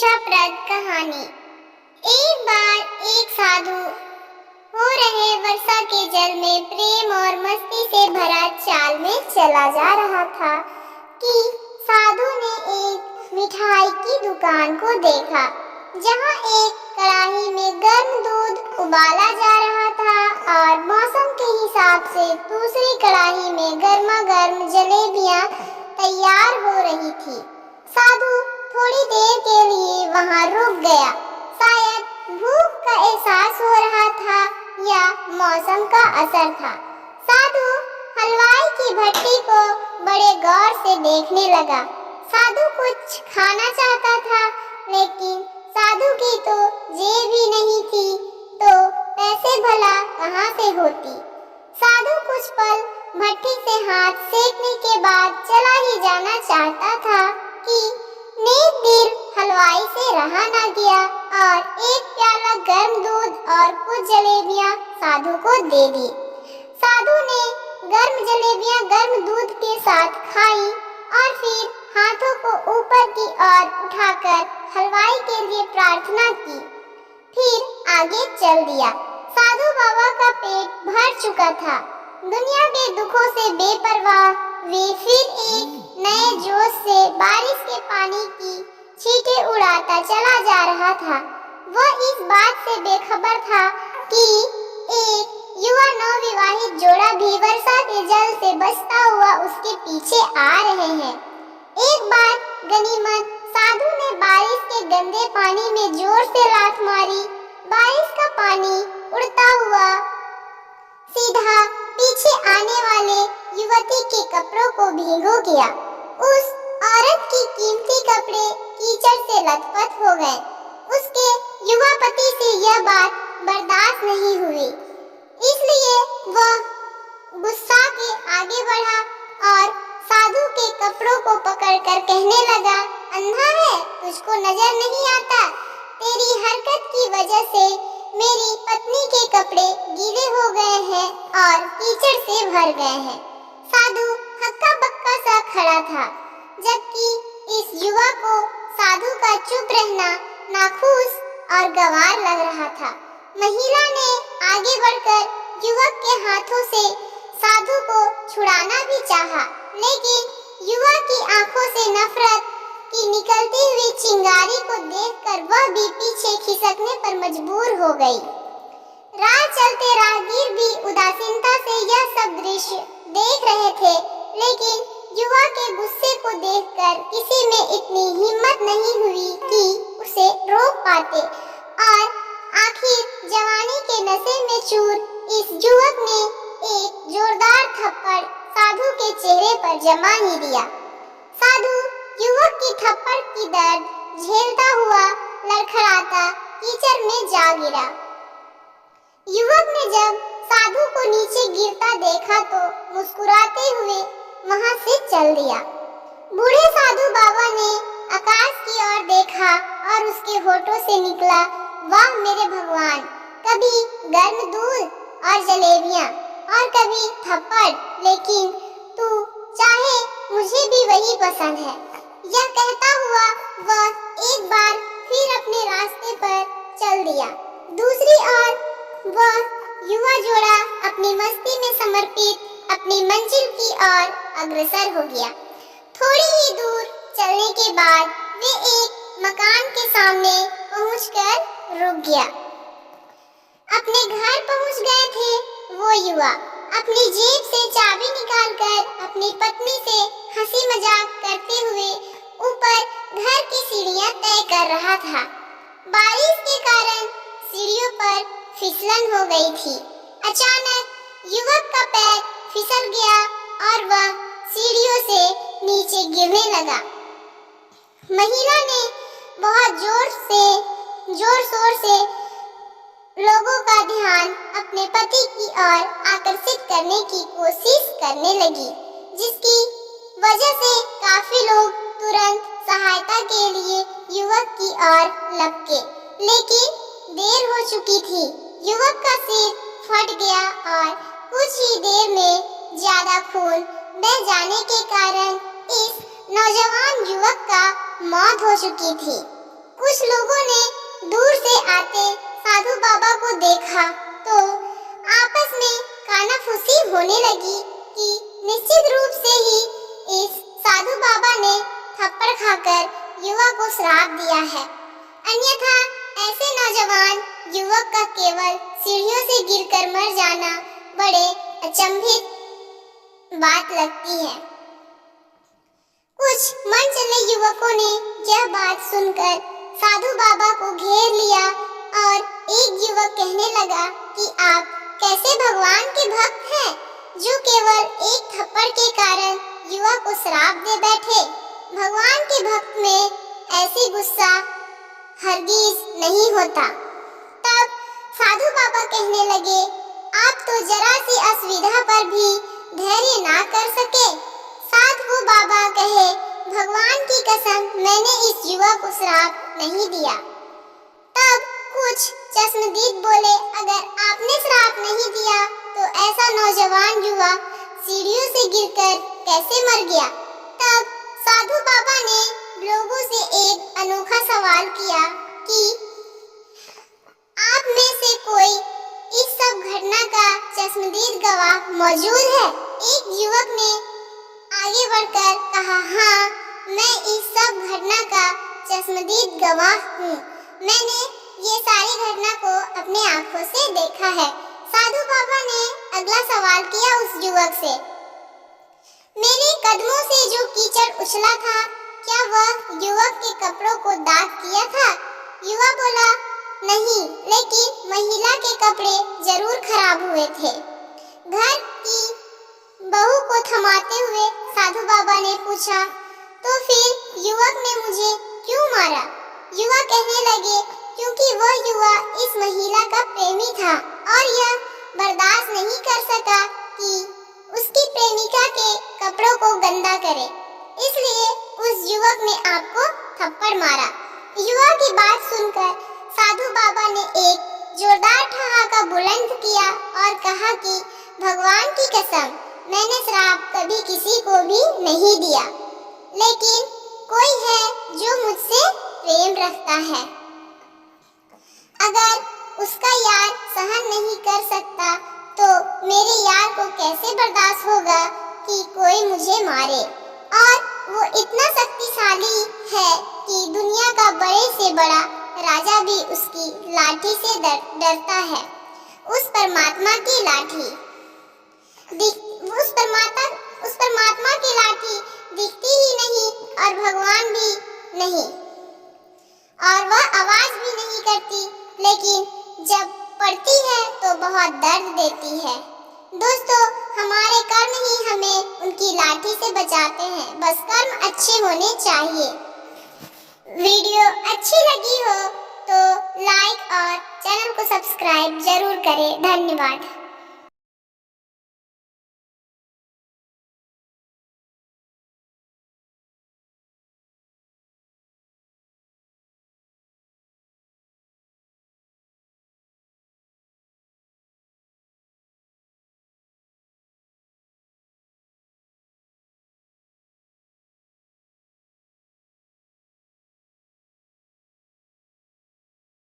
शिक्षाप्रद कहानी। एक बार एक साधु हो रहे वर्षा के जल में प्रेम और मस्ती से भरा चाल में चला जा रहा था कि साधु ने एक मिठाई की दुकान को देखा, जहां एक कढ़ाई में गर्म दूध उबाला जा रहा था और मौसम के हिसाब से दूसरी कढ़ाई में गर्मा गर्म जलेबियां तैयार हो रही थी। साधु थोड़ी देर के लिए वहां रुक गया। शायद भूख का एहसास हो रहा था या मौसम का असर था। साधु हलवाई की भट्टी को बड़े गौर से देखने लगा। साधु कुछ खाना चाहता था, लेकिन साधु की तो जेब ही नहीं थी, तो पैसे भला कहाँ से होती। साधु कुछ पल भट्टी से हाथ सेकने के बाद चला ही जाना चाहता था कि नेक दिल हलवाई से रहा ना गया और एक प्याला गर्म दूध और कुछ जलेबियां साधु को दे दी। साधु ने गर्म जलेबियां गर्म दूध के साथ खाई और फिर हाथों को ऊपर की ओर उठाकर हलवाई के लिए प्रार्थना की, फिर आगे चल दिया। साधु बाबा का पेट भर चुका था। दुनिया के दुखों से बेपरवाह वे फिर एक नए जोश से बारिश के पानी की छींटे उड़ाता चला जा रहा था। वह इस बात से बेखबर था कि एक युवा नवविवाहित जोड़ा भी वर्षा के जल से बचता हुआ उसके पीछे आ रहे हैं। एक बार गनीमत साधु ने बारिश के गंदे पानी में जोर से लात मारी। बारिश का पानी उड़ता हुआ सीधा पीछे आने वाले युवती के कपड़ों को भिगो गया। उस औरत की कीमती कपड़े कीचड़ से लथपथ हो गए। उसके युवा पति से यह बात बर्दाश्त नहीं हुई, इसलिए वह गुस्सा के आगे बढ़ा और साधु के कपड़ों को पकड़कर कहने लगा, अंधा है, तुझको नजर नहीं आता? तेरी हरकत की वजह से मेरी पत्नी के कपड़े गीले हो गए हैं और कीचड़ से भर गए हैं। साधु हक्का बक्का सा खड़ा था, जबकि इस युवा को साधु का चुप रहना नाखुश और गंवार लग रहा था। महिला ने आगे बढ़कर युवक के हाथों से साधु को छुड़ाना भी चाहा, लेकिन युवा की आंखों से नफरत की निकलती हुई चिंगारी को देखकर वह भी पीछे खिसकने पर मजबूर हो गई। राह चलते राहगीर भी उदासीनता से यह सब दृश्य देख रहे थे, लेकिन युवा के गुस्से को देखकर किसी में इतनी हिम्मत नहीं हुई कि उसे रोक पाते और आखिर जवानी के नशे में चूर इस युवक ने एक जोरदार थप्पड़ साधु के चेहरे पर जमा ही दिया। साधु युवक की थप्पड़ की दर्द झेलता हुआ लड़खड़ाता कीचड़ में जा गिरा। युवक ने जब साधु को नीचे गिरता देखा तो मुस्कुराते हुए वहां से चल दिया। बूढ़े साधु बाबा ने आकाश की ओर देखा और उसके होठों से निकला, वाह मेरे भगवान, कभी गर्म दूध और जलेबियां और कभी थप्पड़, लेकिन तू चाहे मुझे भी वही पसंद है। यह कहता हुआ वह एक बार फिर अपने रास्ते पर चल दिया। दूसरी ओर वह युवा जोड़ा अपनी मस्ती में समर्पित अपनी मंजिल की ओर अग्रसर हो गया। थोड़ी ही दूर चलने के बाद वे एक मकान के सामने पहुंचकर रुक गया। अपने घर पहुंच गए थे वो युवा। अपनी जेब से चाबी निकालकर अपनी पत्नी से हंसी मजाक करते हुए ऊपर घर की सीढ़ियां तय कर रहा था। बारिश के कारण सीढ़ियों पर फिसलन हो गई थी। अचानक युवक का पैर फिसल गया और वह सीढ़ियों से नीचे गिरने लगा। महिला ने बहुत जोर शोर से लोगों का ध्यान अपने पति की ओर आकर्षित करने की कोशिश करने लगी, जिसकी वजह से काफी लोग तुरंत सहायता के लिए युवक की ओर लपके, लेकिन देर हो चुकी थी। युवक का सिर फट गया और कुछ ही देर में ज्यादा खून बह जाने के कारण इस नौजवान युवक का मौत हो चुकी थी। कुछ लोगों ने दूर से आते साधु बाबा को देखा तो आपस में कानाफूसी होने लगी कि निश्चित रूप से ही इस साधु बाबा ने थप्पड़ खाकर युवक को श्राप दिया है, अन्यथा ऐसे नौजवान युवक का केवल सीढ़ियों से गिरकर मर जाना बड़े अचंभित बात लगती है। कुछ मन चले युवकों ने यह बात सुनकर साधु बाबा को घेर लिया और एक युवक कहने लगा कि आप कैसे भगवान के भक्त हैं जो केवल एक थप्पड़ के कारण युवक को श्राप दे बैठे। भगवान के भक्त में ऐसी गुस्सा हरगिज नहीं होता। तब साधु बाबा कहने लगे, आप तो जरा सी असुविधा पर भी धैर्य ना कर सके। साथ वो बाबा कहे, भगवान की कसम मैंने इस युवक को श्राप नहीं दिया। तब कुछ चश्मदीद बोले, अगर आपने श्राप नहीं दिया तो ऐसा नौजवान युवा सीढ़ियों से गिरकर कैसे मर गया। तब साधु बाबा ने लोगों से एक अनोखा सवाल किया कि आप में से कोई इस सब घटना का चश्मदीद गवाह मौजूद है। एक युवक ने आगे बढ़कर कहा, हाँ, मैं इस सब घटना का चश्मदीद गवाह हूँ। मैंने ये सारी घटना को अपने आंखों से देखा है। साधु बाबा ने अगला सवाल किया उस युवक से, मेरे कदमों से जो कीचड़ उछला था, क्या वह युवक के कपड़ों को दाग किया था? युवा बोला, नहीं, लेकिन महिला के कपड़े जरूर खराब हुए थे। घर की बहू को थमाते हुए साधु बाबा ने पूछा, तो फिर युवक ने मुझे क्यों मारा? युवा कहने लगे, क्योंकि वह युवा इस महिला का प्रेमी था और यह बर्दाश्त नहीं कर सका कि उसकी प्रेमिका के कपड़ों को गंदा करे, इसलिए उस युवक ने आपको थप्पड़ मारा। युवा की बात सुनकर साधु बाबा ने एक जोरदार ठहाका बुलंद किया और कहा कि भगवान की कसम मैंने श्राप कभी किसी को भी नहीं दिया, लेकिन कोई है जो मुझसे प्रेम रखता है। अगर उसका यार सहन नहीं कर सकता तो मेरे यार को कैसे बर्दाश्त होगा कि कोई मुझे मारे। और वो इतना शक्तिशाली है कि दुनिया का बड़े से बड़ा राजा भी उसकी लाठी से डरता है। उस परमात्मा की लाठी दिखती ही नहीं और भगवान भी नहीं, और वह आवाज भी नहीं करती, लेकिन जब पड़ती है तो बहुत दर्द देती है। दोस्तों, हमारे कर्म ही हमें उनकी लाठी से बचाते हैं, बस कर्म अच्छे होने चाहिए। वीडियो अच्छी लगी हो तो लाइक और चैनल को सब्सक्राइब जरूर करें। धन्यवाद।